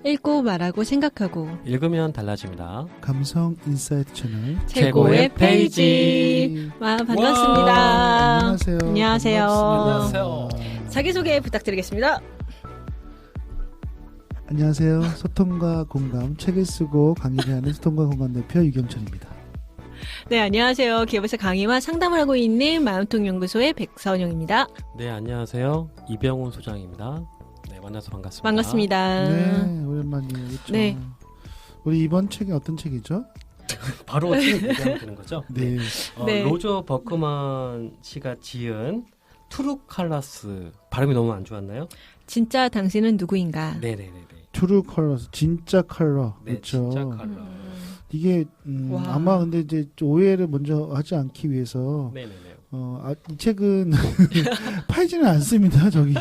읽고 말하고 생각하고 읽으면 달라집니다. 감성 인사이트 채널 최고의 페이지. 와, 반갑습니다. 와, 안녕하세요. 안녕하세요. 안녕하세요. 자기소개 부탁드리겠습니다. 안녕하세요. 소통과 공감 책을 쓰고 강의를 하는 소통과 공감 대표 유경철입니다. 네, 안녕하세요. 기업에서 강의와 상담을 하고 있는 마음통연구소의 백선영입니다. 네, 안녕하세요. 이병훈 소장입니다. 네, 만나서 반갑습니다. 반갑습니다. 네, 오랜만이에요. 그렇죠? 네. 우리 이번 책이 어떤 책이죠? 바로 책 얘기하면 되는 거죠? 네. 네. 로저 버크만 씨가 지은 트루 컬러스. 발음이 너무 안 좋았나요? 진짜 당신은 누구인가? 네네네네. 트루 컬러, 진짜 컬러. 네, 그렇죠. 진짜 컬러. 이게 와. 아마 근데 이제 오해를 먼저 하지 않기 위해서 네네네. 이 책은 팔지는 않습니다. 저기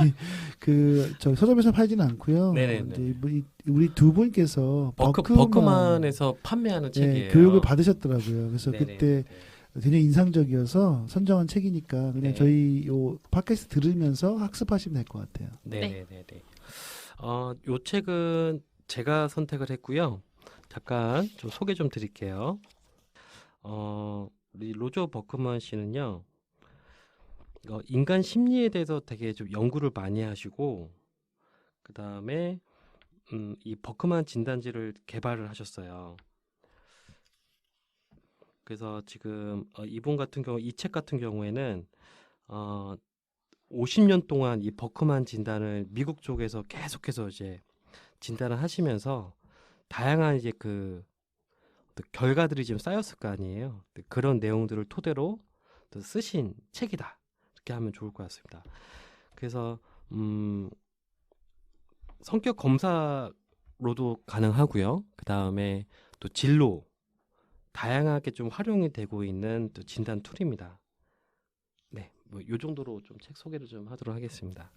서점에서 팔지는 않고요. 네네네. 이제 우리 두 분께서 버크만에서 판매하는 책이에요. 교육을 받으셨더라고요. 그래서 네네네. 그때 굉장히 인상적이어서 선정한 책이니까 그냥 네. 저희 요 팟캐스트 들으면서 학습하시면 될 것 같아요. 네네네네. 요 책은 제가 선택을 했고요. 잠깐 좀 소개 좀 드릴게요. 우리 로저 버크만 씨는요, 인간 심리에 대해서 되게 좀 연구를 많이 하시고, 그 다음에 이 버크만 진단지를 개발을 하셨어요. 그래서 지금 이분 같은 경우, 이 책 같은 경우에는 50년 동안 이 버크만 진단을 미국 쪽에서 계속해서 이제 진단을 하시면서 다양한 이제 그 결과들이 지금 쌓였을 거 아니에요. 그런 내용들을 토대로 또 쓰신 책이다. 이렇게 하면 좋을 것 같습니다. 그래서 성격 검사로도 가능하고요. 그 다음에 또 진로 다양하게 좀 활용이 되고 있는 또 진단 툴입니다. 네, 뭐 요 정도로 좀 책 소개를 좀 하도록 하겠습니다.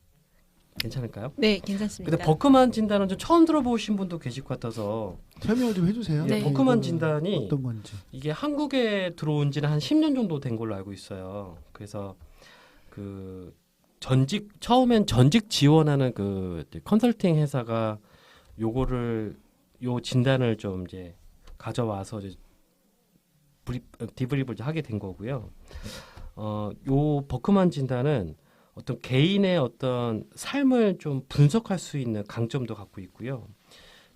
괜찮을까요? 네, 괜찮습니다. 근데 버크만 진단은 좀 처음 들어보신 분도 계실 것 같아서 설명을 좀 해주세요. 네. 버크만 진단이 어떤 건지. 이게 한국에 들어온 지는 한 10년 정도 된 걸로 알고 있어요. 그래서 그 처음엔 전직 지원하는 그 컨설팅 회사가 요 진단을 좀 이제 가져와서 이제 디브리프를 하게 된 거고요. 요 버크만 진단은 어떤 개인의 어떤 삶을 좀 분석할 수 있는 강점도 갖고 있고요.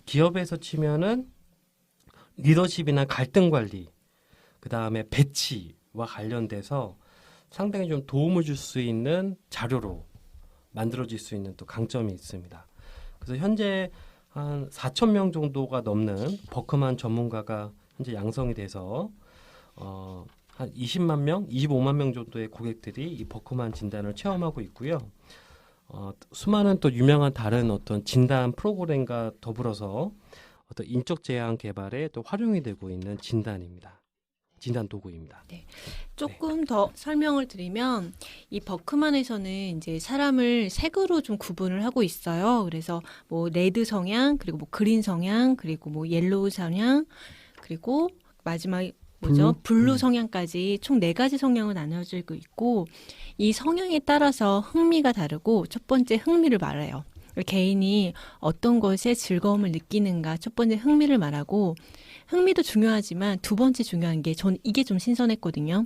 기업에서 치면은 리더십이나 갈등 관리, 그 다음에 배치와 관련돼서 상당히 좀 도움을 줄 수 있는 자료로 만들어질 수 있는 또 강점이 있습니다. 그래서 현재 한 4,000명 정도가 넘는 버크만 전문가가 현재 양성이 돼서 한 20만 명, 25만 명 정도의 고객들이 이 버크만 진단을 체험하고 있고요. 수많은 또 유명한 다른 어떤 진단 프로그램과 더불어서 어떤 인적 제한 개발에 또 활용이 되고 있는 진단 도구입니다. 조금 더 설명을 드리면 이 버크만에서는 이제 사람을 색으로 좀 구분을 하고 있어요. 그래서 뭐 레드 성향, 그리고 뭐 그린 성향, 그리고 뭐 옐로우 성향, 그리고 마지막 블루 성향까지 총 4가지 성향을 나눠지고 있고, 이 성향에 따라서 흥미가 다르고, 첫 번째 흥미를 말해요. 개인이 어떤 것에 즐거움을 느끼는가 첫 번째 흥미를 말하고, 흥미도 중요하지만 두 번째 중요한 게 전 이게 좀 신선했거든요.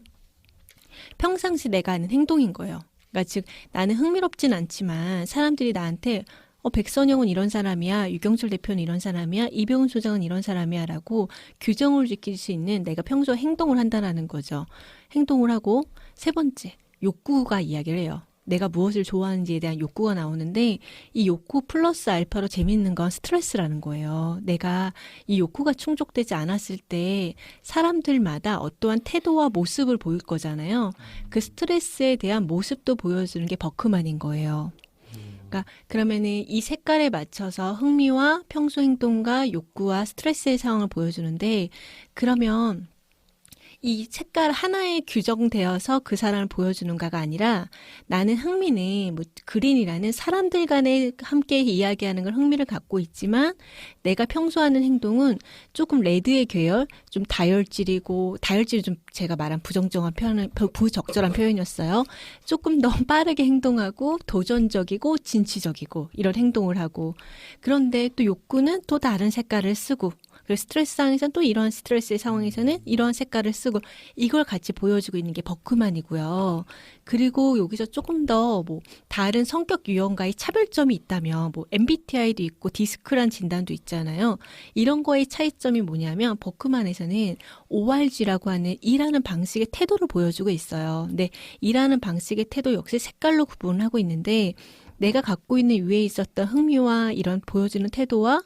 평상시 내가 하는 행동인 거예요. 그러니까 즉 나는 흥미롭진 않지만 사람들이 나한테 백선영은 이런 사람이야, 유경철 대표는 이런 사람이야, 이병훈 소장은 이런 사람이야 라고 규정을 지킬 수 있는 내가 평소에 행동을 한다는 거죠. 행동을 하고, 세 번째 욕구가 이야기를 해요. 내가 무엇을 좋아하는지에 대한 욕구가 나오는데, 이 욕구 플러스 알파로 재밌는 건 스트레스라는 거예요. 내가 이 욕구가 충족되지 않았을 때 사람들마다 어떠한 태도와 모습을 보일 거잖아요. 그 스트레스에 대한 모습도 보여주는 게 버크만인 거예요. 그러니까 그러면은 이 색깔에 맞춰서 흥미와 평소 행동과 욕구와 스트레스의 상황을 보여주는데, 그러면 이 색깔 하나에 규정되어서 그 사람을 보여주는가가 아니라 나는 흥미는 뭐 그린이라는 사람들 간에 함께 이야기하는 걸 흥미를 갖고 있지만 내가 평소 하는 행동은 조금 레드의 계열, 좀 다혈질이 좀 제가 말한 부적절한 표현이었어요. 조금 더 빠르게 행동하고 도전적이고 진취적이고 이런 행동을 하고 그런데 또 욕구는 또 다른 색깔을 쓰고 그리고 스트레스 상황에서는 또 이런 스트레스의 상황에서는 이런 색깔을 쓰고 이걸 같이 보여주고 있는 게 버크만이고요. 그리고 여기서 조금 더 뭐 다른 성격 유형과의 차별점이 있다면 뭐 MBTI도 있고 디스크란 진단도 있잖아요. 이런 거의 차이점이 뭐냐면 버크만에서는 ORG라고 하는 일하는 방식의 태도를 보여주고 있어요. 근데 일하는 방식의 태도 역시 색깔로 구분을 하고 있는데 내가 갖고 있는 위에 있었던 흥미와 이런 보여주는 태도와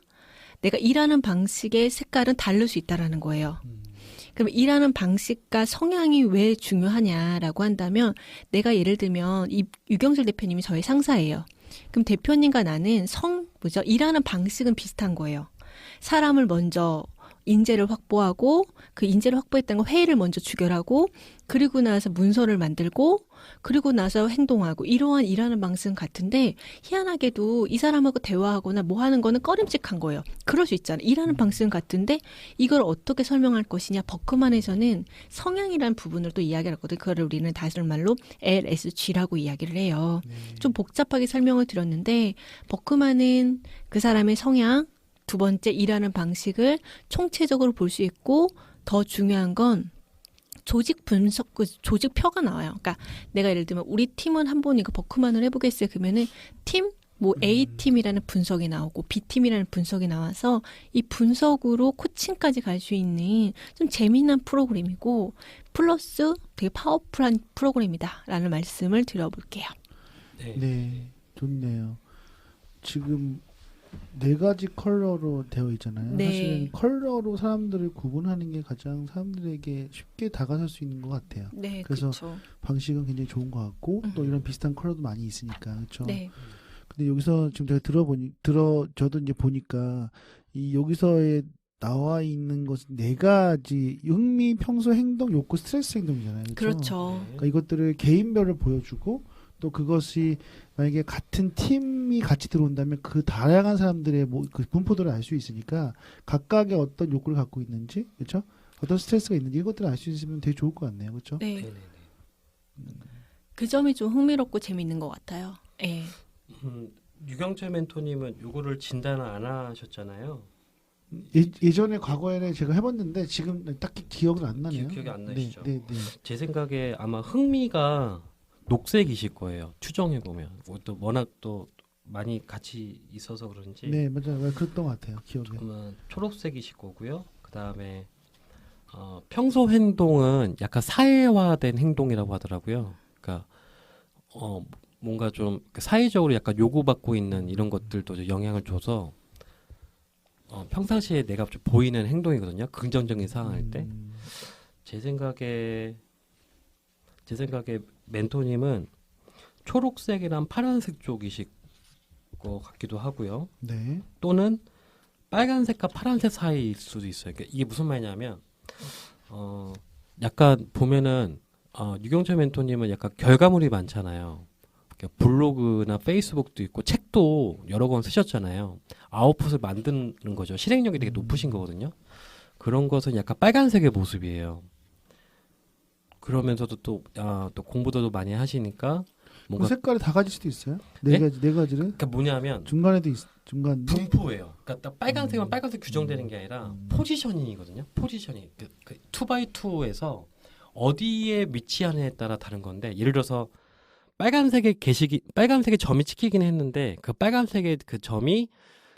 내가 일하는 방식의 색깔은 다를 수 있다라는 거예요. 그럼 일하는 방식과 성향이 왜 중요하냐라고 한다면 내가 예를 들면 이 유경철 대표님이 저의 상사예요. 그럼 대표님과 나는 일하는 방식은 비슷한 거예요. 사람을 먼저 인재를 확보하고 그 인재를 확보했다는 거 회의를 먼저 주결하고 그리고 나서 문서를 만들고 그리고 나서 행동하고 이러한 일하는 방식은 같은데 희한하게도 이 사람하고 대화하거나 뭐 하는 거는 꺼림칙한 거예요. 그럴 수 있잖아요. 일하는 방식은 같은데 이걸 어떻게 설명할 것이냐. 버크만에서는 성향이라는 부분을 또 이야기를 하거든요. 그거를 우리는 다른 말로 LSG라고 이야기를 해요. 좀 복잡하게 설명을 드렸는데 버크만은 그 사람의 성향 두 번째 일하는 방식을 총체적으로 볼 수 있고 더 중요한 건 조직 분석, 조직표가 나와요. 그러니까 내가 예를 들면 우리 팀은 한번 이거 버크만을 해보겠어요. 그러면은 뭐 A팀이라는 분석이 나오고 B팀이라는 분석이 나와서 이 분석으로 코칭까지 갈 수 있는 좀 재미난 프로그램이고 플러스 되게 파워풀한 프로그램이다라는 말씀을 드려볼게요. 네, 좋네요. 지금 4가지 컬러로 되어 있잖아요. 네. 사실은 컬러로 사람들을 구분하는 게 가장 사람들에게 쉽게 다가설 수 있는 것 같아요. 네, 그래서 그렇죠. 방식은 굉장히 좋은 것 같고 또 이런 비슷한 컬러도 많이 있으니까 그렇죠. 네. 근데 여기서 지금 제가 저도 이제 보니까 이 여기서에 나와 있는 것은 4가지 흥미, 평소 행동, 욕구, 스트레스 행동이잖아요. 그렇죠. 그렇죠. 그러니까 이것들을 개인별로 보여주고 또 그것이 만약에 같은 팀이 같이 들어온다면 그 다양한 사람들의 그 분포들을 알 수 있으니까 각각의 어떤 욕구를 갖고 있는지 그렇죠? 어떤 스트레스가 있는지 이것들을 알 수 있으면 되게 좋을 것 같네요. 그렇죠? 네. 그 점이 좀 흥미롭고 재미있는 것 같아요. 네. 유경철 멘토님은 요거를 진단을 안 하셨잖아요. 예전에 과거에는 제가 해봤는데 지금 딱히 기억은 안 나네요. 기억이 안 나시죠? 네. 제 생각에 아마 흥미가 녹색이실 거예요. 추정해 보면 또 워낙 또 많이 같이 있어서 그런지. 네, 맞아요. 그랬던 것 같아요. 기억에. 조금은 초록색이실 거고요. 그 다음에 평소 행동은 약간 사회화된 행동이라고 하더라고요. 그러니까 뭔가 좀 사회적으로 약간 요구받고 있는 이런 것들도 좀 영향을 줘서 평상시에 내가 좀 보이는 행동이거든요. 긍정적인 상황일 때. 제 생각에 멘토님은 초록색이랑 파란색 쪽이실 것 같기도 하고요. 네. 또는 빨간색과 파란색 사이일 수도 있어요. 그러니까 이게 무슨 말이냐면 약간 보면은 유경철 멘토님은 약간 결과물이 많잖아요. 그러니까 블로그나 페이스북도 있고 책도 여러 권 쓰셨잖아요. 아웃풋을 만드는 거죠. 실행력이 되게 높으신 거거든요. 그런 것은 약간 빨간색의 모습이에요. 그러면서도 또 공부도 많이 하시니까 뭔가 색깔이 다 가질 수도 있어요. 네? 네 가지를. 그러니까 뭐냐면 중간에도 중간 분포예요. 그러니까 딱 빨간색은 빨간색 규정되는 게 아니라 포지셔닝이거든요. 포지셔닝. 그 2x2에서 어디에 위치하느냐에 따라 다른 건데 예를 들어서 빨간색의 점이 찍히긴 했는데 그 빨간색의 그 점이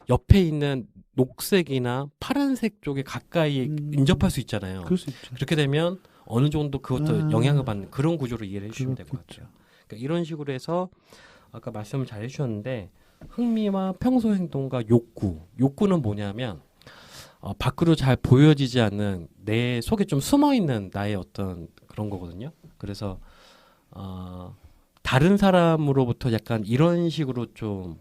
옆에 있는 녹색이나 파란색 쪽에 가까이 인접할 수 있잖아요. 그럴 수 있죠. 그렇게 되면 어느 정도 그것도 영향을 받는 그런 구조로 이해를 해주시면 될 것 같아요. 그러니까 이런 식으로 해서 아까 말씀을 잘 해주셨는데 흥미와 평소 행동과 욕구는 뭐냐면 밖으로 잘 보여지지 않는 내 속에 좀 숨어있는 나의 어떤 그런 거거든요. 그래서 다른 사람으로부터 약간 이런 식으로 좀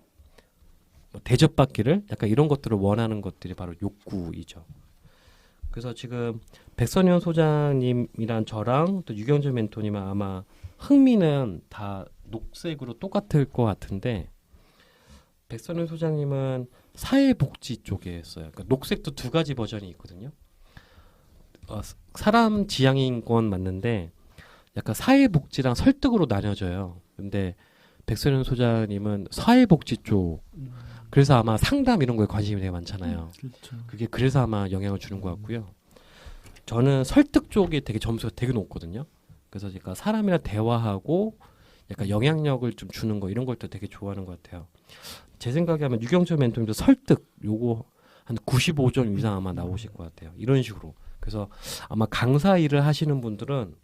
대접받기를 약간 이런 것들을 원하는 것들이 바로 욕구이죠. 그래서 지금 백선현 소장님이랑 저랑 또 유경재 멘토님은 아마 흥미는 다 녹색으로 똑같을 것 같은데 백선현 소장님은 사회복지 쪽에 했어요. 그러니까 녹색도 두 가지 버전이 있거든요. 사람 지향인 건 맞는데 약간 사회복지랑 설득으로 나뉘어져요. 근데 백선현 소장님은 사회복지 쪽 그래서 아마 상담 이런 거에 관심이 되게 많잖아요. 그렇죠. 그게 그래서 아마 영향을 주는 것 같고요. 저는 설득 쪽에 되게 점수가 되게 높거든요. 그래서 제가 사람이랑 대화하고 약간 영향력을 좀 주는 거 이런 걸 또 되게 좋아하는 것 같아요. 제 생각에 하면 유경철 멘토님도 설득 요거 한 95점 이상 아마 나오실 것 같아요. 이런 식으로. 그래서 아마 강사 일을 하시는 분들은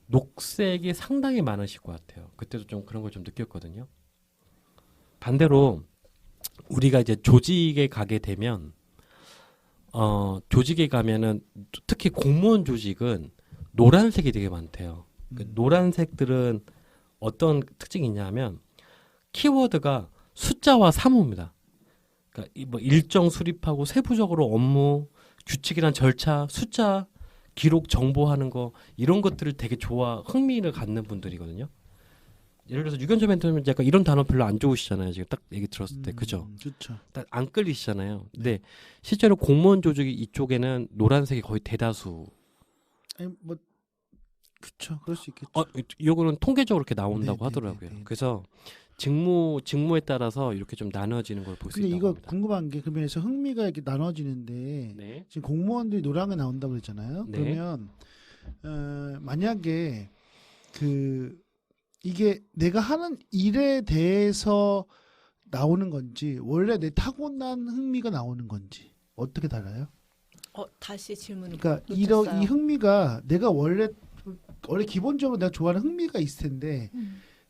녹색이 상당히 많으실 것 같아요. 그때도 좀 그런 걸 좀 느꼈거든요. 반대로 우리가 이제 조직에 가게 되면 조직에 가면은 특히 공무원 조직은 노란색이 되게 많대요. 그 노란색들은 어떤 특징이 있냐면 키워드가 숫자와 사무입니다. 그러니까 뭐 일정 수립하고 세부적으로 업무, 규칙이란 절차, 숫자, 기록, 정보하는 거 이런 것들을 되게 흥미를 갖는 분들이거든요. 예를 들어서 유견재 멘토님은 약간 이런 단어 별로 안 좋으시잖아요. 지금 딱 얘기 들었을 때 그죠? 그렇죠. 딱 안 끌리시잖아요. 근데 실제로 공무원 조직이 이쪽에는 노란색이 거의 대다수. 아니 뭐 그렇죠. 그럴 수 있겠죠. 이거는 통계적으로 이렇게 나온다고 네, 하더라고요. 네, 네. 그래서 직무에 따라서 이렇게 좀 나눠지는 걸 볼 수 근데 있다고 이거 합니다. 궁금한 게 그러면서 흥미가 이렇게 나눠지는데 네. 지금 공무원들이 노랑에 나온다고 그랬잖아요. 네. 그러면 만약에 이게 내가 하는 일에 대해서 나오는 건지 원래 내 타고난 흥미가 나오는 건지 어떻게 달라요? 다시 질문을 그러니까 놓쳤어요. 이 흥미가 내가 원래 기본적으로 내가 좋아하는 흥미가 있을 텐데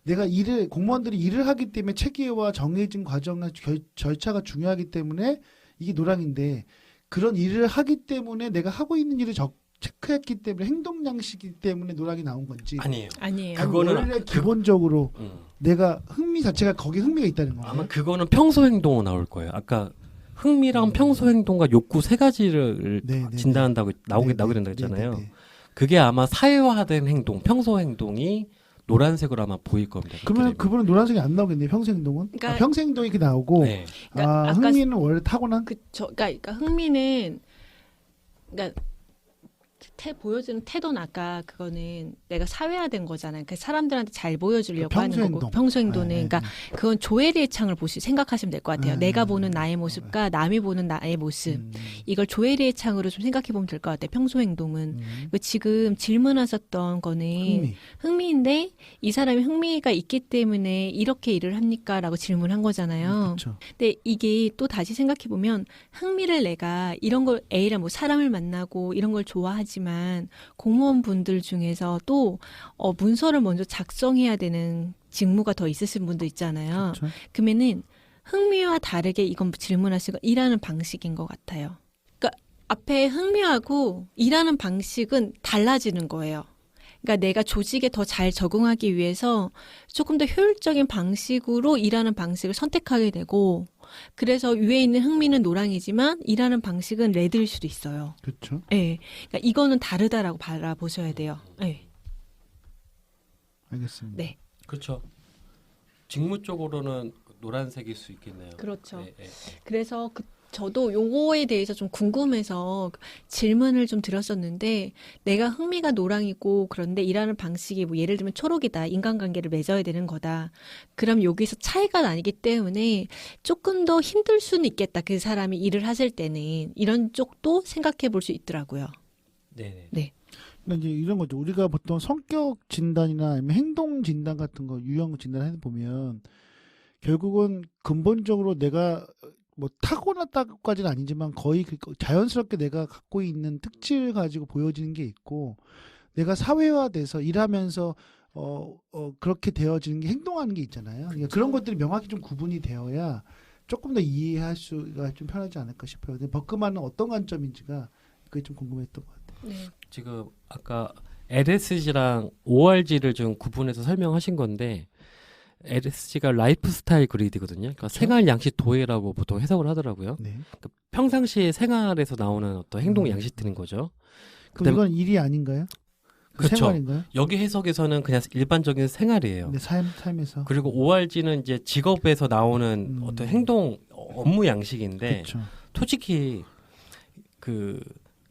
내가 공무원들이 일을 하기 때문에 체계와 정해진 과정과 절차가 중요하기 때문에 이게 노랑인데 그런 일을 하기 때문에 내가 하고 있는 일을 체크했기 때문에 행동 양식이기 때문에 노랑이 나온 건지 아니에요. 아니에요. 아니, 그거는 원래 기본적으로 음. 내가 흥미 자체가 거기에 흥미가 있다는 거예요. 아마 그거는 평소 행동으로 나올 거예요. 아까 흥미랑 평소 행동과 욕구 세 가지를 네, 네, 진단한다고 나오게 된다고 했잖아요. 그게 아마 사회화된 행동, 평소 행동이 노란색으로 아마 보일 겁니다. 그러면 그분은 노란색이 안 나오겠네요. 평생 행동은. 그러니까- 평생 행동이 이렇게 나오고 네. 그러니까 아까 흥미는 원래 타고난. 그러니까 흥미는 그러니까 보여주는 태도는 아까 그거는 내가 사회화된 거잖아요. 그 사람들한테 잘 보여주려고 평소 하는 거고 행동. 평소 행동은 네, 네, 그러니까 그건 조엘의 창을 생각하시면 될 것 같아요. 네, 내가 네, 보는 네. 나의 모습과 남이 보는 나의 모습 이걸 조엘의 창으로 좀 생각해 보면 될 것 같아요. 평소 행동은 지금 질문하셨던 거는 흥미인데 이 사람이 흥미가 있기 때문에 이렇게 일을 합니까?라고 질문한 거잖아요. 그렇죠. 근데 이게 또 다시 생각해 보면 흥미를 내가 이런 걸 A랑 뭐 사람을 만나고 이런 걸 좋아하지만 공무원분들 중에서 또 문서를 먼저 작성해야 되는 직무가 더 있으신 분도 있잖아요. 그렇죠. 그러면은 흥미와 다르게 이건 질문하시고 일하는 방식인 것 같아요. 그러니까 앞에 흥미하고 일하는 방식은 달라지는 거예요. 그러니까 내가 조직에 더 잘 적응하기 위해서 조금 더 효율적인 방식으로 일하는 방식을 선택하게 되고 그래서 위에 있는 흥미는 노랑이지만 일하는 방식은 레드일 수도 있어요. 그렇죠. 네. 그러니까 이거는 다르다라고 바라보셔야 돼요. 네. 알겠습니다. 네. 그렇죠. 직무 쪽으로는 노란색일 수 있겠네요. 그렇죠. 네, 네. 그래서 저도 요거에 대해서 좀 궁금해서 질문을 좀 드렸었는데 내가 흥미가 노랑이고 그런데 일하는 방식이 뭐 예를 들면 초록이다. 인간관계를 맺어야 되는 거다. 그럼 여기서 차이가 나기 때문에 조금 더 힘들 수는 있겠다. 그 사람이 일을 하실 때는 이런 쪽도 생각해 볼 수 있더라고요. 네. 네. 그러니까 이제 이런 거죠. 우리가 보통 성격 진단이나 아니면 행동 진단 같은 거 유형 진단 해 보면 결국은 근본적으로 내가 뭐 타고났다까지는 아니지만 거의 자연스럽게 내가 갖고 있는 특질을 가지고 보여지는 게 있고 내가 사회화돼서 일하면서 그렇게 되어지는 게 행동하는 게 있잖아요. 그러니까 그런 것들이 명확히 좀 구분이 되어야 조금 더 이해할 수가 좀 편하지 않을까 싶어요. 근데 버크만은 어떤 관점인지가 그게 좀 궁금했던 것 같아요. 네. 지금 아까 LSG랑 ORG를 좀 구분해서 설명하신 건데 LSG가 라이프 스타일 그리드거든요. 그러니까 그렇죠. 생활 양식 도해라고 보통 해석을 하더라고요. 네. 평상시 생활에서 나오는 어떤 행동 음. 양식들인 거죠. 그럼 그다음- 이건 일이 아닌가요? 그렇죠. 생활인가요? 여기 해석에서는 그냥 일반적인 생활이에요. 네, 삶에서. 그리고 ORG는 이제 직업에서 나오는 음. 어떤 행동 업무 양식인데 그렇죠. 솔직히 그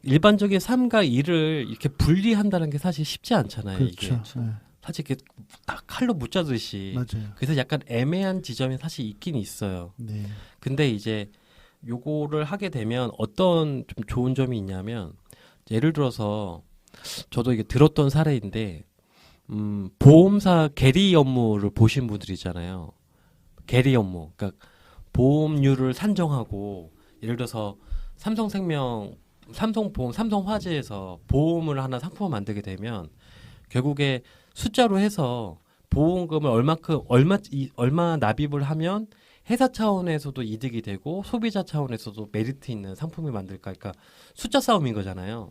일반적인 삶과 일을 이렇게 분리한다는 게 사실 쉽지 않잖아요. 이게 그렇죠. 네, 사실 이렇게 딱 칼로 묻자듯이. 맞아요. 그래서 약간 애매한 지점이 사실 있긴 있어요. 네. 근데 이제 요거를 하게 되면 어떤 좀 좋은 점이 있냐면 예를 들어서 저도 이게 들었던 사례인데 보험사 계리 업무를 보신 분들이잖아요. 계리 업무. 그러니까 보험료를 산정하고 예를 들어서 삼성생명, 삼성보험, 삼성화재에서 보험을 하나 상품을 만들게 되면 결국에 숫자로 해서 보험금을 얼마 납입을 하면 회사 차원에서도 이득이 되고 소비자 차원에서도 메리트 있는 상품을 만들까. 그러니까 숫자 싸움인 거잖아요.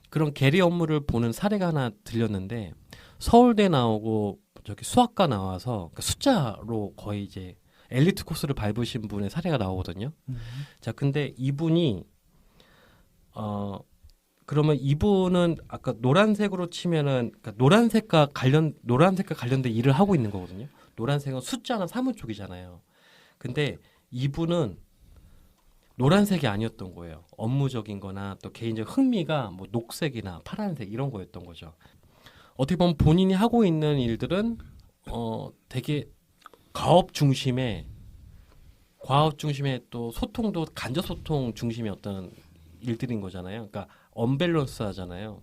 그런 계리 업무를 보는 사례가 하나 들렸는데 서울대 나오고 저기 수학과 나와서 그러니까 숫자로 거의 이제 엘리트 코스를 밟으신 분의 사례가 나오거든요. 자, 근데 이분이 그러면 이분은 아까 노란색으로 치면은 그러니까 노란색과 관련된 일을 하고 있는 거거든요. 노란색은 숫자나 사무 쪽이잖아요. 근데 이분은 노란색이 아니었던 거예요. 업무적인 거나 또 개인적 흥미가 뭐 녹색이나 파란색 이런 거였던 거죠. 어떻게 보면 본인이 하고 있는 일들은 되게 과업 중심의 또 소통도 간접 소통 중심의 어떤 일들인 거잖아요. 그러니까 언밸런스 하잖아요.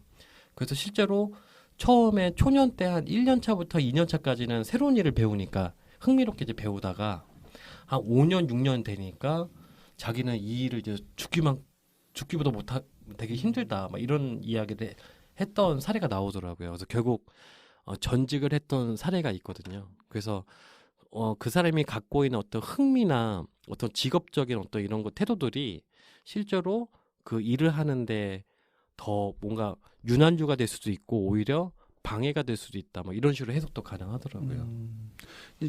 그래서 실제로 처음에 초년 때 한 1년 차부터 2년 차까지는 새로운 일을 배우니까 흥미롭게 이제 배우다가 한 5년, 6년 되니까 자기는 이 일을 이제 죽기보다 되게 힘들다. 막 이런 이야기를 했던 사례가 나오더라고요. 그래서 결국 전직을 했던 사례가 있거든요. 그래서 그 사람이 갖고 있는 어떤 흥미나 어떤 직업적인 어떤 이런 태도들이 실제로 그 일을 하는데 더 뭔가 유난주가 될 수도 있고 오히려 방해가 될 수도 있다. 뭐 이런 식으로 해석도 가능하더라고요.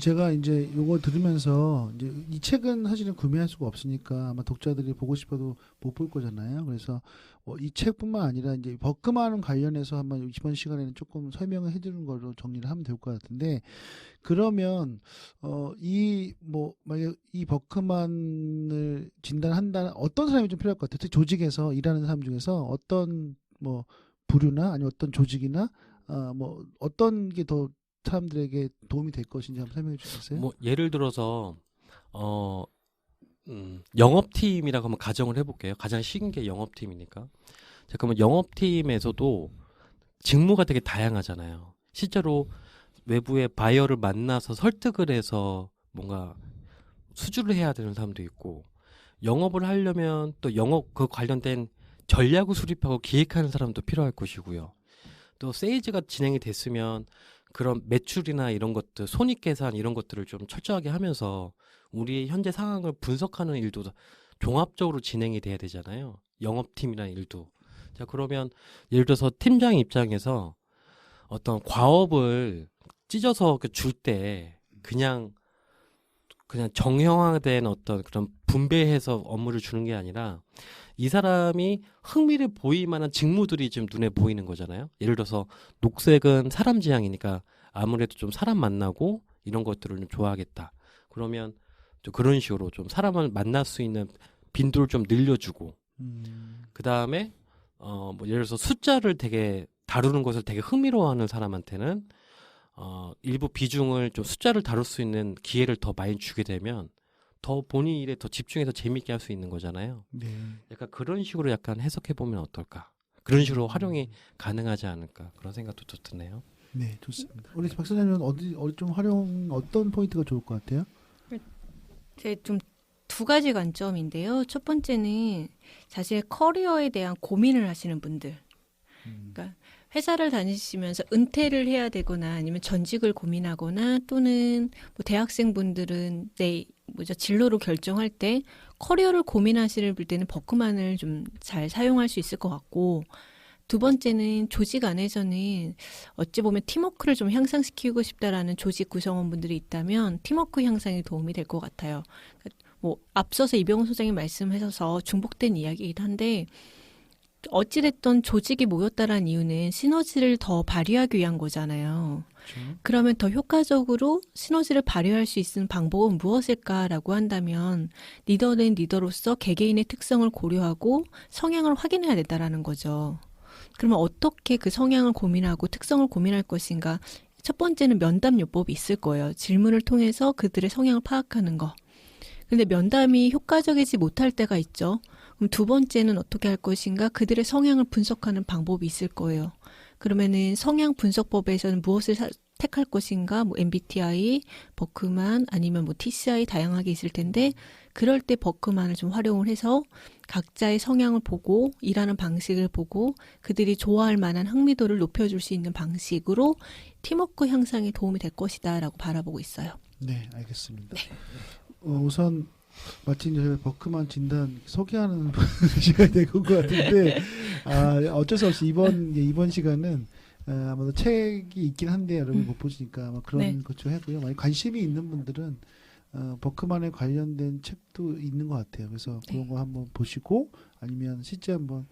제가 이제 요거 들으면서 이제 이 책은 사실은 구매할 수가 없으니까 아마 독자들이 보고 싶어도 못 볼 거잖아요. 그래서 이 책뿐만 아니라 이제 버크만 관련해서 한번 이번 시간에는 조금 설명을 해주는 걸로 정리를 하면 될 것 같은데 그러면 만약 이 버크만을 진단한다는 어떤 사람이 좀 필요할 것 같아요. 특히 조직에서 일하는 사람 중에서 어떤 뭐 부류나 아니면 어떤 조직이나 어떤 게 더 사람들에게 도움이 될 것인지 한번 설명해 주시겠어요? 뭐 예를 들어서 영업팀이라고 한번 가정을 해볼게요. 가장 쉬운 게 영업팀이니까. 자, 그러면 영업팀에서도 직무가 되게 다양하잖아요. 실제로 외부의 바이어를 만나서 설득을 해서 뭔가 수주를 해야 되는 사람도 있고 영업을 하려면 또 영업 그 관련된 전략을 수립하고 기획하는 사람도 필요할 것이고요. 또 세일즈가 진행이 됐으면 그런 매출이나 이런 것들, 손익계산 이런 것들을 좀 철저하게 하면서 우리의 현재 상황을 분석하는 일도 종합적으로 진행이 돼야 되잖아요. 영업팀이라는 일도. 자, 그러면 예를 들어서 팀장 입장에서 어떤 과업을 찢어서 줄 때 그냥 정형화된 어떤 그런 분배해서 업무를 주는 게 아니라 이 사람이 흥미를 보일 만한 직무들이 지금 눈에 보이는 거잖아요. 예를 들어서 녹색은 사람 지향이니까 아무래도 좀 사람 만나고 이런 것들을 좀 좋아하겠다. 그러면 좀 그런 식으로 좀 사람을 만날 수 있는 빈도를 좀 늘려주고 그 다음에 뭐 예를 들어서 숫자를 되게 다루는 것을 되게 흥미로워하는 사람한테는 일부 비중을 좀 숫자를 다룰 수 있는 기회를 더 많이 주게 되면 더 본인 일에 더 집중해서 재밌게 할 수 있는 거잖아요. 네. 약간 그런 식으로 약간 해석해 보면 어떨까? 그런 식으로 활용이 가능하지 않을까? 그런 생각도 또 드네요. 네, 좋습니다. 우리 박 사장님은 어떤 포인트가 좋을 것 같아요? 제 좀 두 가지 관점인데요. 첫 번째는 사실 커리어에 대한 고민을 하시는 분들. 그러니까 회사를 다니시면서 은퇴를 해야 되거나 아니면 전직을 고민하거나 또는 뭐 대학생분들은 진로를 결정할 때 커리어를 고민하실 때는 버크만을 좀 잘 사용할 수 있을 것 같고 두 번째는 조직 안에서는 어찌 보면 팀워크를 좀 향상시키고 싶다라는 조직 구성원분들이 있다면 팀워크 향상에 도움이 될 것 같아요. 뭐 앞서서 이병훈 소장이 말씀하셔서 중복된 이야기이긴 한데 어찌됐든 조직이 모였다라는 이유는 시너지를 더 발휘하기 위한 거잖아요. 그렇죠. 그러면 더 효과적으로 시너지를 발휘할 수 있는 방법은 무엇일까라고 한다면 리더는 리더로서 개개인의 특성을 고려하고 성향을 확인해야 된다라는 거죠. 그러면 어떻게 그 성향을 고민하고 특성을 고민할 것인가? 첫 번째는 면담요법이 있을 거예요. 질문을 통해서 그들의 성향을 파악하는 거. 근데 면담이 효과적이지 못할 때가 있죠. 그럼 두 번째는 어떻게 할 것인가? 그들의 성향을 분석하는 방법이 있을 거예요. 그러면은 성향 분석법에서는 무엇을 택할 것인가? 뭐 MBTI, 버크만 아니면 뭐 TCI 다양하게 있을 텐데 그럴 때 버크만을 좀 활용을 해서 각자의 성향을 보고 일하는 방식을 보고 그들이 좋아할 만한 흥미도를 높여줄 수 있는 방식으로 팀워크 향상에 도움이 될 것이다라고 바라보고 있어요. 네, 알겠습니다. 우선 마침 저희 버크만 진단 소개하는 시간이 될 것 같은데 어쩔 수 없이 이번 시간은 아마도 책이 있긴 한데 여러분 못 보시니까 아마 그런 네. 것 좀 하고요. 만약 관심이 있는 분들은 버크만에 관련된 책도 있는 것 같아요. 그래서 그런 거 한번 보시고 아니면 실제 한번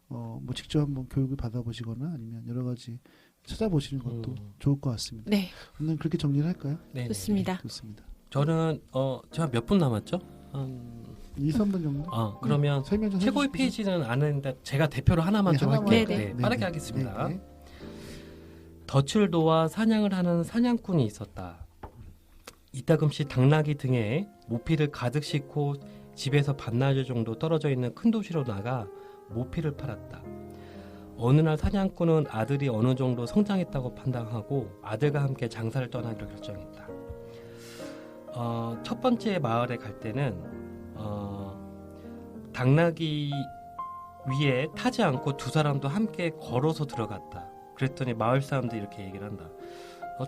뭐 직접 한번 교육을 받아보시거나 아니면 여러 가지 찾아보시는 것도 좋을 것 같습니다. 네, 오늘 그렇게 정리를 할까요? 네, 좋습니다. 좋습니다. 저는 제가 몇 분 남았죠? 한 2, 3분 정도? 그러면 설명 좀 최고의 해주시죠. 페이지는 안 했는데 제가 대표로 하나만 네, 좀 하나만 할게요. 할게요. 네, 빠르게 네, 하겠습니다. 네, 네. 덫을 도와 사냥을 하는 사냥꾼이 이따금씩 당나귀 등에 모피를 가득 싣고 집에서 반나절 정도 떨어져 있는 큰 도시로 나가 모피를 팔았다. 어느 날 사냥꾼은 아들이 어느 정도 성장했다고 판단하고 아들과 함께 장사를 떠나기로 결정했다. 첫 번째 마을에 갈 때는 당나귀 위에 타지 않고 두 사람도 함께 걸어서 들어갔다. 그랬더니 마을 사람들이 이렇게 얘기를 한다.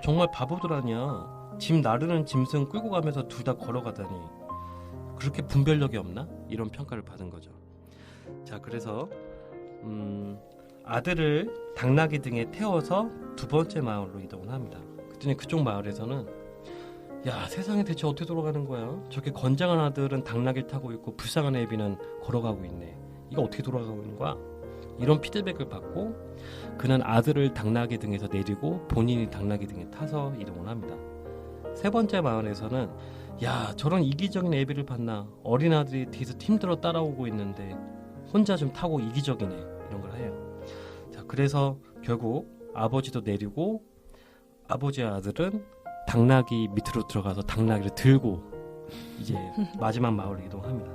정말 바보들아니야. 짐 나르는 짐승 끌고 가면서 둘 다 걸어가다니. 그렇게 분별력이 없나? 이런 평가를 받은 거죠. 자, 그래서 아들을 당나귀 등에 태워서 두 번째 마을로 이동을 합니다. 그랬더니 그쪽 마을에서는 야, 세상에 대체 어떻게 돌아가는 거야? 저렇게 건장한 아들은 당나귀를 타고 있고 불쌍한 애비는 걸어가고 있네. 이거 어떻게 돌아가고 있는 거야? 이런 피드백을 받고 그는 아들을 당나귀 등에서 내리고 본인이 당나귀 등에 타서 이동을 합니다. 세 번째 마을에서는 야, 저런 이기적인 애비를 봤나? 어린 아들이 뒤에서 힘들어 따라오고 있는데 혼자 좀 타고 이기적이네. 이런 걸 해요. 자, 그래서 결국 아버지도 내리고 아버지의 아들은 당나귀 밑으로 들어가서 당나귀를 들고 이제 마지막 마을로 이동합니다.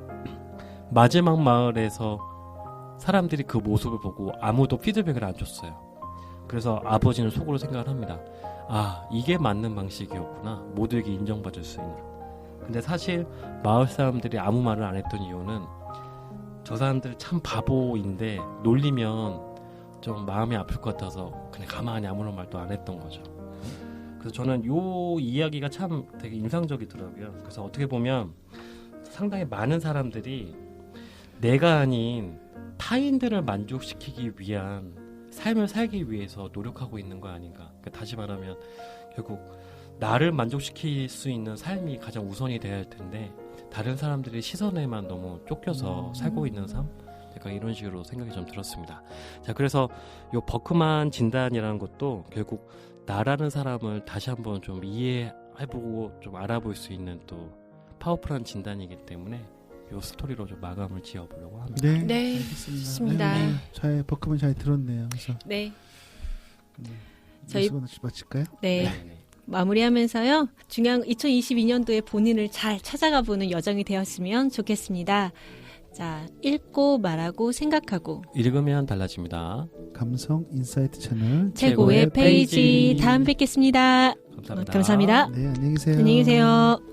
마지막 마을에서 사람들이 그 모습을 보고 아무도 피드백을 안 줬어요. 그래서 아버지는 속으로 생각을 합니다. 아, 이게 맞는 방식이었구나. 모두에게 인정받을 수 있는. 근데 사실 마을 사람들이 아무 말을 안 했던 이유는 저 사람들 참 바보인데 놀리면 좀 마음이 아플 것 같아서 그냥 가만히 아무런 말도 안 했던 거죠. 그래서 저는 요 이야기가 참 되게 인상적이더라고요. 그래서 어떻게 보면 상당히 많은 사람들이 내가 아닌 타인들을 만족시키기 위한 삶을 살기 위해서 노력하고 있는 거 아닌가. 그러니까 다시 말하면 결국 나를 만족시킬 수 있는 삶이 가장 우선이 돼야 할 텐데 다른 사람들의 시선에만 너무 쫓겨서 살고 있는 삶? 약간 이런 식으로 생각이 좀 들었습니다. 자, 그래서 요 버크만 진단이라는 것도 결국 나라는 사람을 다시 한번 좀 이해해보고 좀 알아볼 수 있는 또 파워풀한 진단이기 때문에 요 스토리로 좀 마감을 지어보려고 합니다. 네, 네, 알겠습니다. 좋습니다. 네, 잘 버크만 잘 들었네요. 그래서 네, 저희 저희- 마칠까요? 네. 마무리하면서요. 중요한 2022년도에 본인을 잘 찾아가 보는 여정이 되었으면 좋겠습니다. 자, 읽고 말하고 생각하고 읽으면 달라집니다. 감성 인사이트 채널. 최고의 페이지. 다음 뵙겠습니다. 감사합니다. 감사합니다. 네, 안녕히 계세요. 안녕히 계세요.